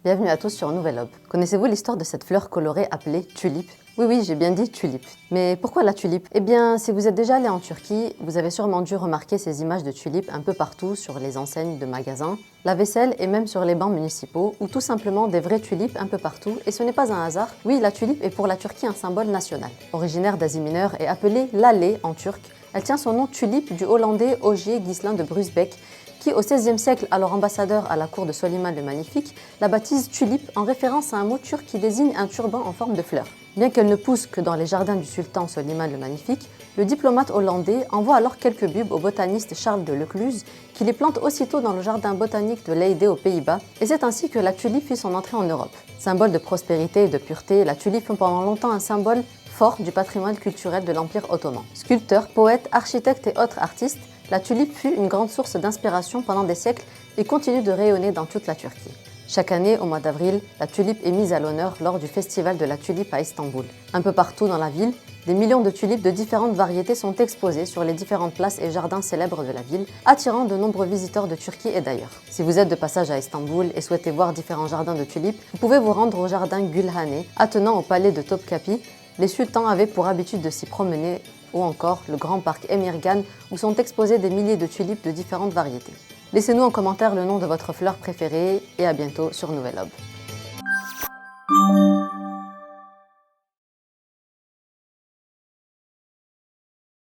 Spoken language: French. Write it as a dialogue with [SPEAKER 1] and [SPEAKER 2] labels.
[SPEAKER 1] bienvenue à tous sur Nouvelle Aube. Connaissez-vous l'histoire de cette fleur colorée appelée tulipe? Oui, j'ai bien dit tulipe. Mais pourquoi la tulipe? Eh bien, si vous êtes déjà allé en Turquie, vous avez sûrement dû remarquer ces images de tulipes un peu partout sur les enseignes de magasins, la vaisselle et même sur les bancs municipaux, ou tout simplement des vraies tulipes un peu partout, et ce n'est pas un hasard. Oui, la tulipe est pour la Turquie un symbole national. Originaire d'Asie mineure et appelée lale en turc, elle tient son nom tulipe du hollandais Ogier Ghislain de Brusbeck, qui au XVIe siècle, alors ambassadeur à la cour de Soliman le Magnifique, la baptise tulipe en référence à un mot turc qui désigne un turban en forme de fleur. Bien qu'elle ne pousse que dans les jardins du sultan Soliman le Magnifique, le diplomate hollandais envoie alors quelques bulbes au botaniste Charles de Lecluse, qui les plante aussitôt dans le jardin botanique de Leiden aux Pays-Bas, et c'est ainsi que la tulipe fit son entrée en Europe. Symbole de prospérité et de pureté, la tulipe fut pendant longtemps un symbole fort du patrimoine culturel de l'Empire ottoman. Sculpteurs, poètes, architectes et autres artistes, la tulipe fut une grande source d'inspiration pendant des siècles et continue de rayonner dans toute la Turquie. Chaque année, au mois d'avril, la tulipe est mise à l'honneur lors du festival de la tulipe à Istanbul. Un peu partout dans la ville, des millions de tulipes de différentes variétés sont exposées sur les différentes places et jardins célèbres de la ville, attirant de nombreux visiteurs de Turquie et d'ailleurs. Si vous êtes de passage à Istanbul et souhaitez voir différents jardins de tulipes, vous pouvez vous rendre au jardin Gülhane, attenant au palais de Topkapi. Les sultans avaient pour habitude de s'y promener, ou encore le grand parc Emirgan où sont exposés des milliers de tulipes de différentes variétés. Laissez-nous en commentaire le nom de votre fleur préférée et à bientôt sur Nouvelle Aube.